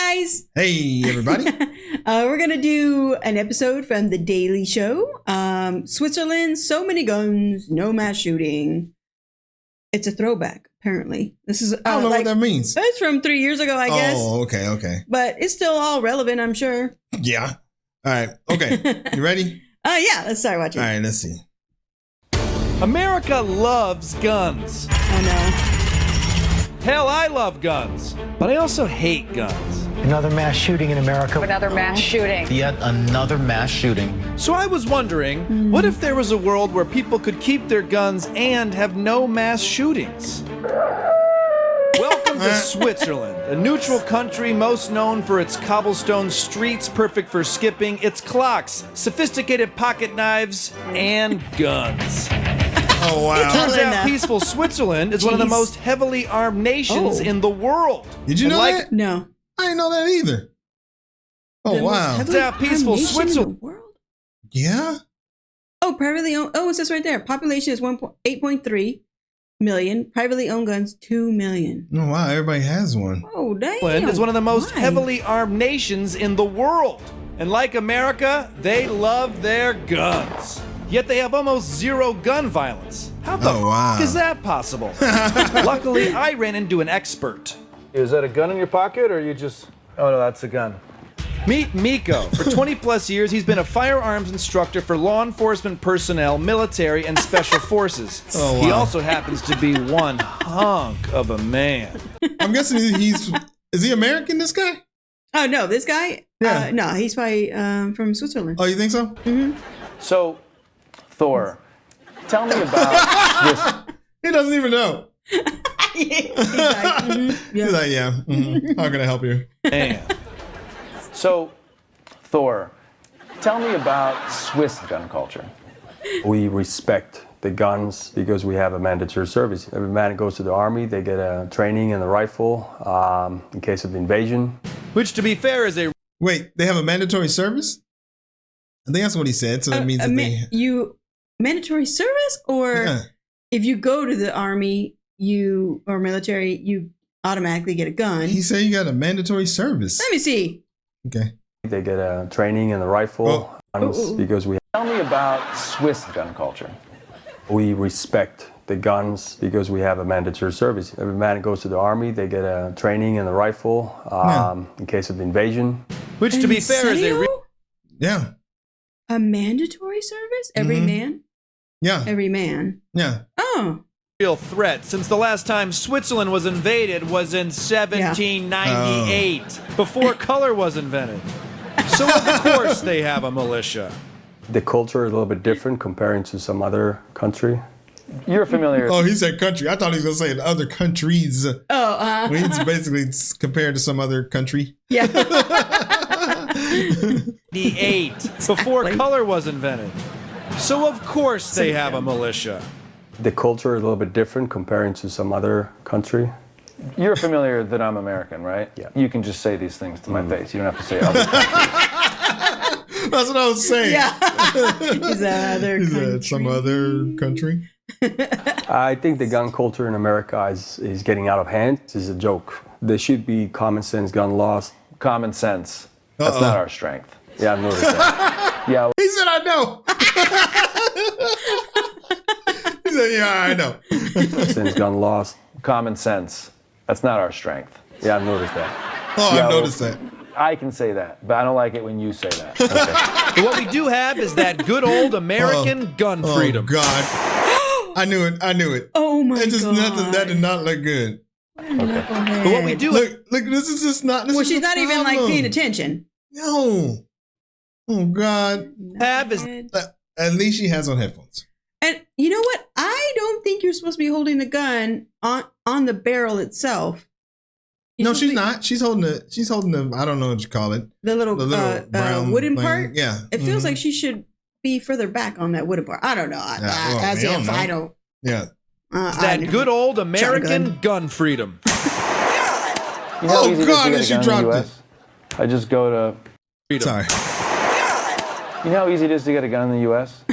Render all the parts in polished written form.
guys. Hey, everybody. We're going to do an episode from The Daily Show. Switzerland, so many guns, no mass shooting. It's a throwback, apparently. This is I don't know what that means. It's from 3 years ago, I guess. Oh, okay. But it's still all relevant, I'm sure. Yeah. All right. Okay. You ready? Yeah, let's start watching. All right, let's see. America loves guns. Oh, no. Hell, I love guns, but I also hate guns. Another mass shooting in America. Another mass shooting. Yet another mass shooting. So I was wondering, what if there was a world where people could keep their guns and have no mass shootings? Welcome to Switzerland, a neutral country most known for its cobblestone streets perfect for skipping, its clocks, sophisticated pocket knives, and guns. Oh, wow. Turns out peaceful Switzerland is one of the most heavily armed nations in the world. Did you know that? No. I didn't know that either. Oh, wow. Turns out peaceful Switzerland. Yeah? Oh, privately owned. Oh, it says right there. Population is 8.3 million. Privately owned guns, 2 million. Oh, wow. Everybody has one. Oh, damn. Switzerland is one of the most Why? heavily armed nations in the world. And like America, they love their guns. Yet they have almost zero gun violence. How the fuck is that possible? Luckily, I ran into an expert. Is that a gun in your pocket, or you just... Oh, no, that's a gun. Meet Miko. For 20 plus years, he's been a firearms instructor for law enforcement personnel, military, and special forces. Oh, wow. He also happens to be one hunk of a man. I'm guessing is he American, this guy? Oh, no, this guy? Yeah. No, he's probably from Switzerland. Oh, you think so? Mm-hmm. So, Thor, tell me about this. He doesn't even know. He's like, yeah. He's like, yeah. How can I help you? Man. So, Thor, tell me about Swiss gun culture. We respect the guns because we have a mandatory service. Every man goes to the army, they get a training in the rifle in case of invasion. Which, to be fair, is a... Wait, they have a mandatory service? I think that's what he said, so that means that mandatory service, or if you go to the army, or military, you automatically get a gun. He said you got a mandatory service. Let me see. Okay. They get a training in the rifle because we... Tell me about Swiss gun culture. We respect the guns because we have a mandatory service. Every man goes to the army, they get a training in the rifle in case of invasion. Which, to be fair, is a... Yeah. A mandatory service? Every man? Yeah. Every man. Yeah. Oh. Real threat, since the last time Switzerland was invaded was in 1798, before color was invented. So of course they have a militia. The culture is a little bit different comparing to some other country. You're familiar... Oh, he said country. I thought he was going to say in other countries. Oh, He's basically compared to some other country. Yeah. The 8, before color was invented. So of course they have a militia. The culture is a little bit different comparing to some other country. You're familiar that I'm American, right? Yeah. You can just say these things to my face. You don't have to say other countries. That's what I was saying. Yeah. Is that some other country? I think the gun culture in America is getting out of hand. This is a joke. There should be common sense gun laws. Common sense. That's not our strength. Yeah, I've noticed that. Yeah. He said, I know. He said, yeah, I know. Sense gun laws. Common sense. That's not our strength. Yeah, I've noticed that. Oh, I've noticed that. I can say that, but I don't like it when you say that. Okay. But what we do have is that good old American gun freedom. Oh, God. I knew it. Oh, my God. That did not look good. Okay. But what we do... Look, this is just not... Well, she's not even, like, paying attention. No. Oh, God. Have is... At least she has on headphones. And you know what? I don't think you're supposed to be holding the gun on the barrel itself. No, she's not. She's holding the, I don't know what you call it. The little brown wooden thing. part? Yeah. It feels like she should be further back on that wooden part. I don't know. As if I don't. Yeah. That good old American gun freedom. Oh, God, and she dropped it. I just go to... Freedom. Sorry. You know how easy it is to get a gun in the U.S.?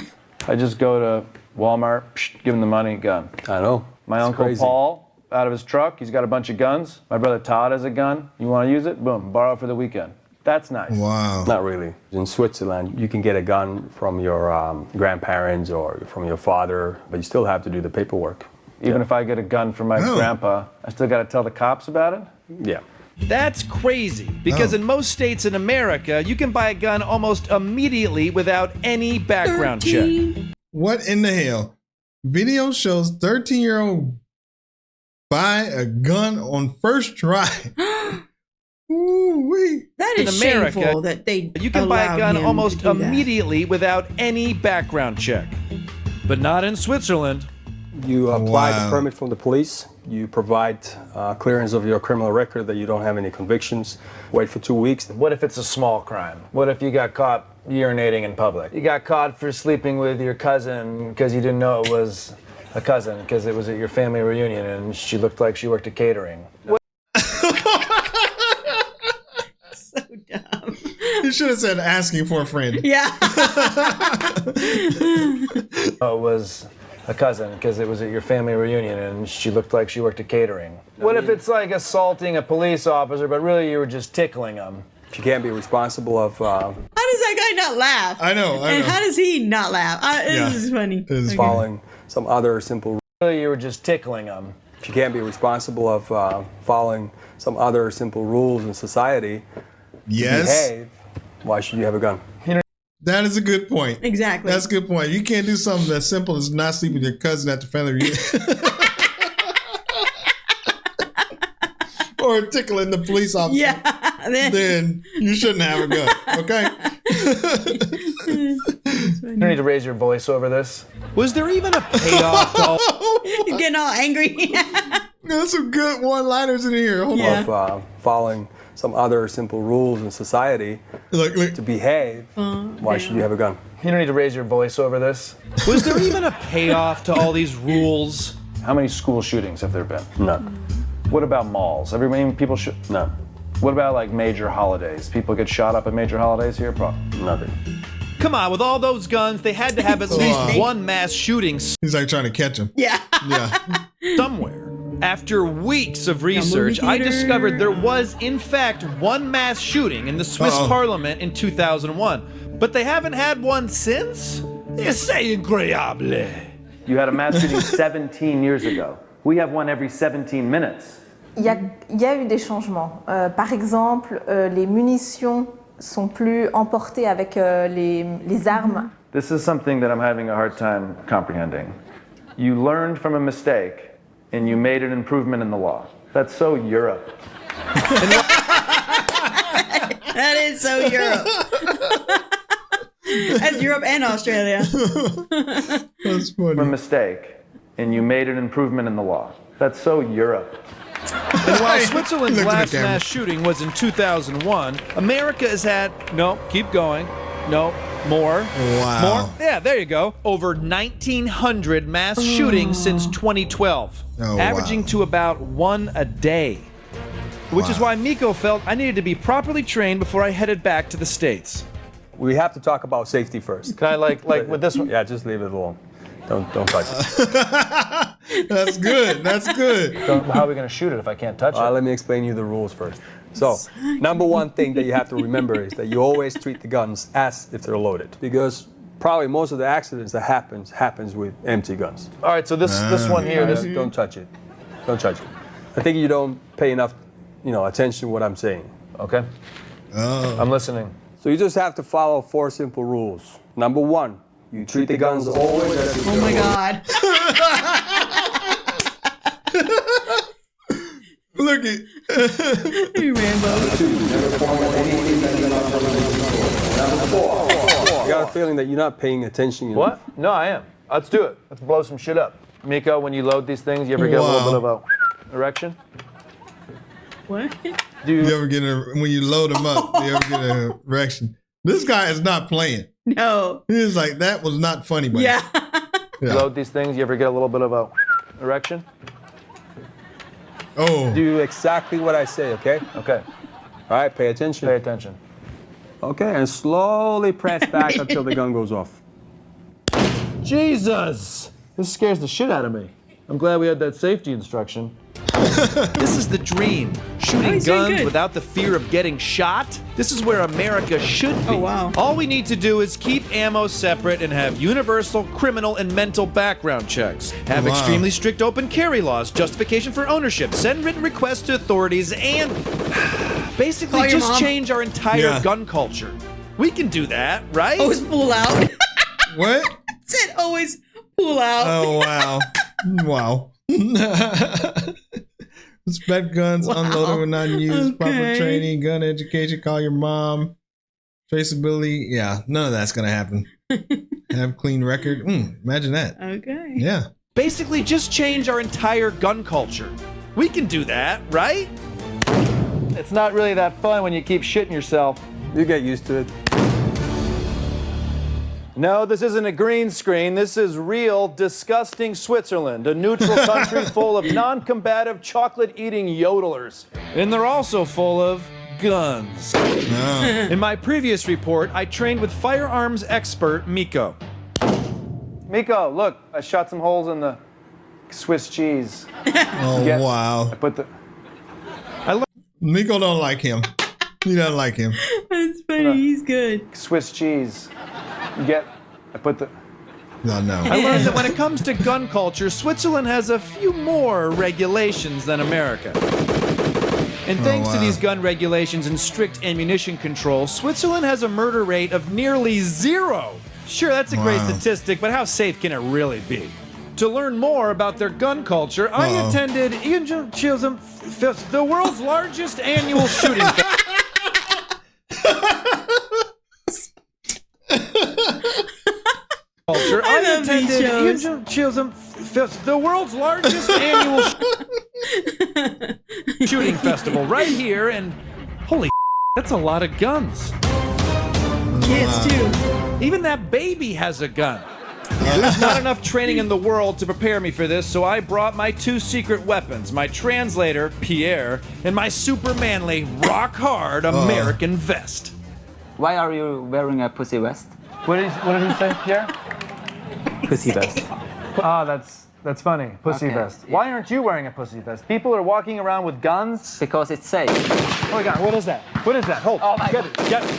I just go to Walmart, give them the money, gun. I know. My Uncle Paul out of his truck. He's got a bunch of guns. My brother Todd has a gun. You want to use it? Boom, borrow it for the weekend. That's nice. Wow. Not really. In Switzerland, you can get a gun from your grandparents or from your father, but you still have to do the paperwork. Even if I get a gun from my grandpa, I still got to tell the cops about it? Yeah. That's crazy, because in most states in America, you can buy a gun almost immediately without any background check. 13. What in the hell? Video shows 13-year-old buy a gun on first try. Ooh-wee. That is In America, shameful that they You can buy a allowed gun him almost to do that. immediately without any background check. But not in Switzerland. You apply Wow. the permit from the police. You provide clearance of your criminal record that you don't have any convictions. Wait for 2 weeks. What if it's a small crime? What if you got caught urinating in public? You got caught for sleeping with your cousin because you didn't know it was a cousin because it was at your family reunion and she looked like she worked at catering. So dumb. You should have said asking for a friend. Yeah. It was a cousin because it was at your family reunion and she looked like she worked at catering. What if it's like assaulting a police officer, but really you were just tickling him? You can't be responsible of How does that guy not laugh? I know. And how does he not laugh? Yeah. This is funny. It is Okay. following some other simple. Really, you were just tickling him. If you can't be responsible of following some other simple rules in society, Yes. behave, why should you have a gun? That is a good point. Exactly. That's a good point. You can't do something as simple as not sleep with your cousin at the family reunion. Or tickling the police officer. Yeah. Then you shouldn't have a gun. Okay? You don't need to raise your voice over this. Was there even a payoff to all He's getting all angry. There's some good one-liners in here. Hold Yeah. Of following some other simple rules in society on. Look. to behave, why should you have a gun? You don't need to raise your voice over this. Was there even a payoff to all these rules? How many school shootings have there been? None. What about malls? People shoot. None. What about like major holidays? People get shot up at major holidays here? Nothing. Come on, with all those guns, they had to have at least Wow. one mass shooting He's like trying to catch him. Yeah. Yeah. somewhere. After weeks of research, I theater. discovered there was, in fact, one mass shooting in the Swiss Uh-oh. parliament in 2001. But they haven't had one since? C'est incroyable. You had a mass shooting 17 years ago. We have one every 17 minutes. Il y a eu des changements. Par exemple, les munitions sont plus emportées avec les armes. This is something that I'm having a hard time comprehending. You learned from a mistake and you made an improvement in the law. That's so Europe. That is so Europe. That's Europe and Australia. That's From a funny. mistake and you made an improvement in the law. That's so Europe. And while Switzerland's Look at the last camera. mass shooting was in 2001, America has had, no, keep going, no, more, Wow. more, yeah, there you go, over 1,900 mass shootings since 2012, Oh, averaging wow. to about one a day. Which is Wow. why Miko felt I needed to be properly trained before I headed back to the States. We have to talk about safety first. Can I like with this one? Yeah, just leave it alone. Don't touch it. That's good. That's good. How are we going to shoot it if I can't touch it? Let me explain you the rules first. So, number one thing that you have to remember is that you always treat the guns as if they're loaded, because probably most of the accidents that happens with empty guns. All right, so this one here, this Don't touch it. Don't touch it. I think you don't pay enough, attention to what I'm saying. okay. Oh. I'm listening. So you just have to follow 4 simple rules. Number 1, you treat the guns always as if Oh my God. Look at Hey, Rambo. I got a feeling that you're not paying attention. What? No, I am. Let's do it. Let's blow some shit up. Miko, when you load these things, you ever get a little bit of a erection? What? you ever get when you load them up, you ever get an erection? This guy is not playing. No. He was like, that was not funny, buddy. Yeah. Yeah. Load these things, you ever get a little bit of a erection? Oh. Do exactly what I say, okay? Okay. All right, pay attention. Pay attention. Okay, and slowly press back until the gun goes off. Jesus! This scares the shit out of me. I'm glad we had that safety instruction. This is the dream. Shooting he's doing guns good. without the fear of getting shot. This is where America should be. Oh, wow. All we need to do is keep ammo separate and have universal criminal and mental background checks. Have Wow. extremely strict open carry laws, justification for ownership, send written requests to authorities, and basically Call your just mom. change our entire Yeah. gun culture. We can do that, right? Always pull out. What? Said always pull out. Oh wow. Wow. Inspect guns, Wow. unloaded when not used, proper Okay. training, gun education, call your mom, traceability. Yeah, none of that's gonna happen. Have clean record. Imagine that. Okay. Yeah. Basically just change our entire gun culture. We can do that, right? It's not really that fun when you keep shitting yourself. You get used to it. No, this isn't a green screen. This is real, disgusting Switzerland, a neutral country full of non-combative, chocolate-eating yodelers. And they're also full of guns. Oh. In my previous report, I trained with firearms expert Miko. Miko, look, I shot some holes in the Swiss cheese. Oh Yeah. wow. But the Nico don't like him. He doesn't like him. That's funny. He's good. Swiss cheese. I put the No, no. I learned that when it comes to gun culture, Switzerland has a few more regulations than America. And thanks to wow. these gun regulations and strict ammunition control, Switzerland has a murder rate of nearly 0. Sure, that's a great Wow. statistic, but how safe can it really be? To learn more about their gun culture, I Uh-oh. attended the world's largest annual shooting festival. Culture. I love these The world's largest annual shooting festival right here, and holy that's a lot of guns. Kids too. Even that baby has a gun. There's not enough training in the world to prepare me for this, so I brought my 2 secret weapons, my translator, Pierre, and my super manly, rock-hard American vest. Why are you wearing a pussy vest? what did he say, Pierre? Pussy vest. Ah, that's funny. Pussy Okay. vest. Why aren't you wearing a pussy vest? People are walking around with guns. Because it's safe. Oh my God, what is that? What is that? Hold. Oh my Get God. it. Get it.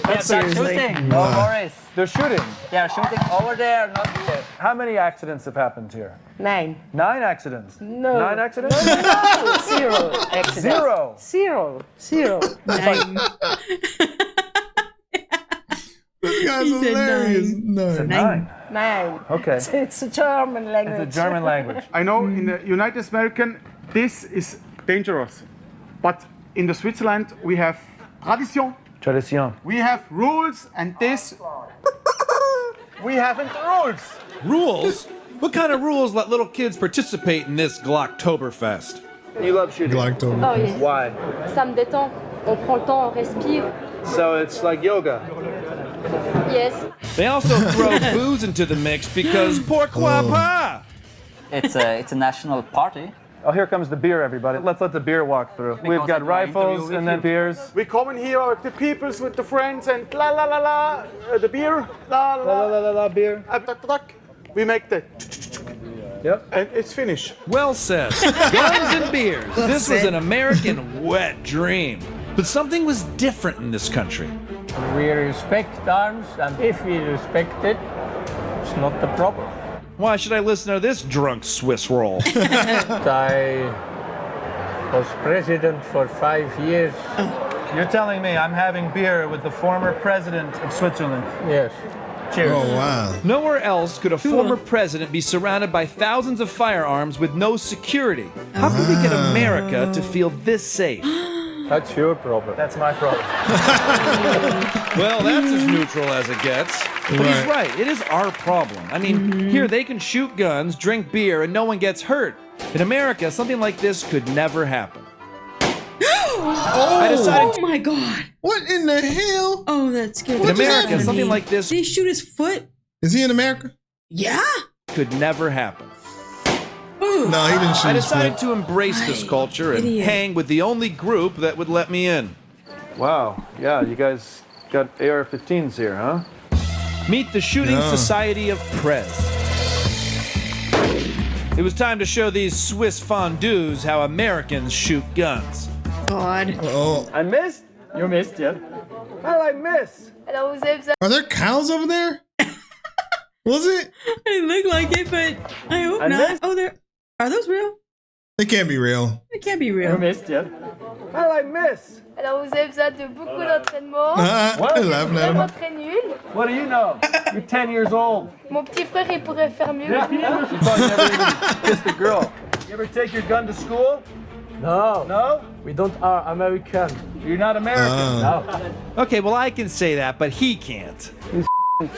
Yes, they're seriously. shooting. No worries. They're shooting. They are shooting over there, not here. How many accidents have happened here? 9. 9 accidents. No. 9 accidents? 0 accidents. 0. 0. 0. 9. This guy's He said hilarious. nine. No. 9. 9. Okay. It's a German language. It's a German language. I know in the United American this is dangerous, but in the Switzerland we have tradition, Tradition. we have rules, and this we haven't rules. Rules? What kind of rules let little kids participate in this Glocktoberfest? You love shooting. Glocktober. Oh, yes. Why? Ça me détend. On prend le temps, on respire. So it's like yoga. Yes. They also throw booze into the mix because pourquoi pas? It's a national party. Oh, here comes the beer, everybody. Let's let the beer walk through. We've got in my rifles interview and with then beers. We come in here with the peoples, with the friends, and la la la la, the beer, la la La la la la beer. tuck, tuck. We make the Yep. and it's finished. Well said. Guns and beers. This was an American wet dream. But something was different in this country. We respect arms, and if we respect it, it's not a problem. Why should I listen to this drunk Swiss roll? I was president for 5 years. You're telling me I'm having beer with the former president of Switzerland. Yes. Cheers. Oh wow. Nowhere else could a former president be surrounded by thousands of firearms with no security. How could we get America to feel this safe? That's your problem. That's my problem. Well, that's as neutral as it gets. But he's right. It is our problem. I mean, here they can shoot guns, drink beer, and no one gets hurt. In America, something like this could never happen. I decided Oh my god. What in the hell? Oh, that's good. in America, something like this Did he shoot his foot? Is he in America? Yeah. could never happen. Ooh. No, he didn't shoot I his decided foot. to embrace this culture and Idiot. hang with the only group that would let me in. Wow. Yeah, you guys got AR-15s here, huh? Meet the Shooting Yeah. Society of Prez. It was time to show these Swiss fondues how Americans shoot guns. God. Oh, I missed? You missed, yeah. How did I miss? Alors, vous avez besoin are there cows over there? Was it? They look like it, but I hope I not. missed. Oh, are those real? They can't be real. It can't be You real. missed, yeah. How did I miss? Alors, vous avez besoin de beaucoup d'entraînement. They're laughing at Vraiment him. très nul. What do you know? You're 10 years old. Mon petit frère, il pourrait faire mieux. You probably never even kissed a girl. You ever take your gun to school? No, No? we don't are American. You're not American. No. Okay, well, I can say that, but he can't.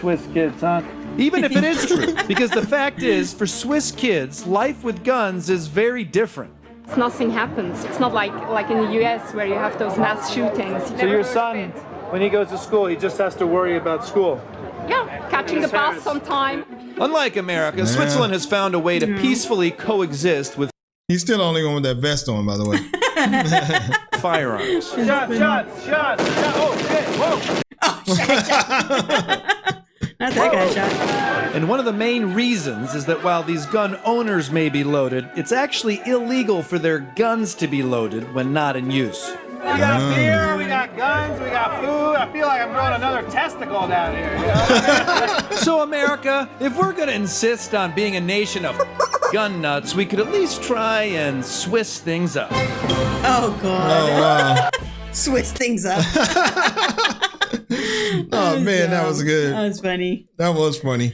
Swiss kids, huh? Even if it is true, because the fact is, for Swiss kids, life with guns is very different. Nothing happens. It's not like in the US where you have those mass shootings. So your son, when he goes to school, he just has to worry about school. Yeah, catching the bus on time. Unlike America, Switzerland has found a way to peacefully coexist with He's still the only one with that vest on, by the way. firearms. Shots. Oh, shit, whoa. Not that kind of shot. And one of the main reasons is that while these gun owners may be loaded, it's actually illegal for their guns to be loaded when not in use. We got beer, we got guns, we got food. I feel like I'm growing another testicle down here. You know? So, America, if we're going to insist on being a nation of gun nuts, we could at least try and Swiss things up. Oh, God. Oh, wow. Swiss things up. Oh, man, that was good. That was funny. That was funny.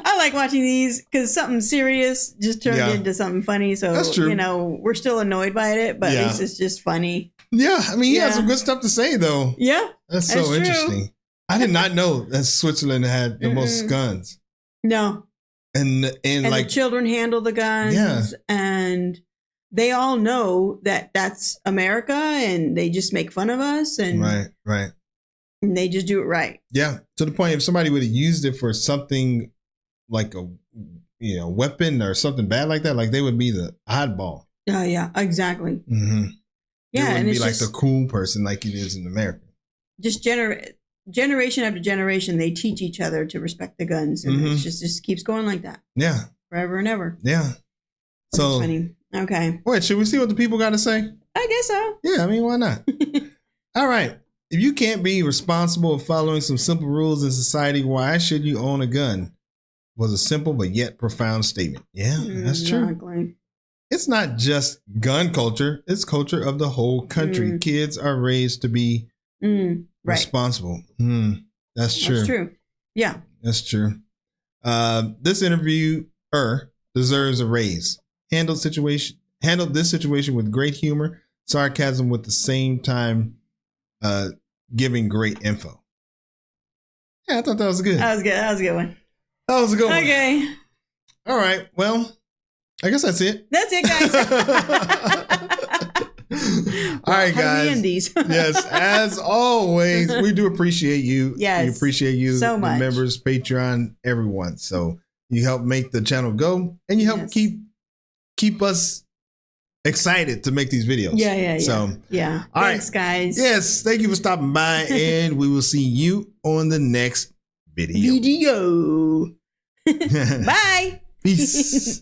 I like watching these because something serious just turned Yeah. into something funny. So, That's true. you know, we're still annoyed by it, but Yeah. at least it's just funny. Yeah, I mean, he had Yeah. some good stuff to say, though. Yeah. That's That's so true. interesting. I did not know that Switzerland had the most guns. No. And And like, the children handle the guns. Yeah. And they all know that that's America and they just make fun of us and, right. and they just do it right. Yeah, to the point if somebody would have used it for something like a weapon or something bad like that, like they would be the oddball. Yeah, exactly. Mm-hmm. Yeah, they and wouldn't it's be like just, the cool person like it is in America. just generation after generation, they teach each other to respect the guns, and Mhm. it's just keeps going like that Yeah, forever and ever. yeah. So, That's funny. Okay, wait, should we see what the people got to say? I guess so. Yeah, I mean, why not? All right. If you can't be responsible for following some simple rules in society, why should you own a gun? Was a simple but yet profound statement. Yeah, that's true. Exactly. It's not just gun culture, it's culture of the whole country. Kids are raised to be Right. responsible. That's true. That's true. Yeah. That's true. This interviewer deserves a raise. Handled this situation with great humor, sarcasm, with the same time giving great info. Yeah, I thought that was good. That was good. That was a good one. That was a good one. Okay. All right. Well, I guess that's it. That's it, guys. All right, How do we guys. end these? Yes, as always, we do appreciate you. Yes, we appreciate you, so the much. members, Patreon, everyone. So you help make the channel go, and you help keep us excited to make these videos. Yeah. So yeah. all right. Thanks, guys. Yes, thank you for stopping by, and we will see you on the next video. Bye. Peace.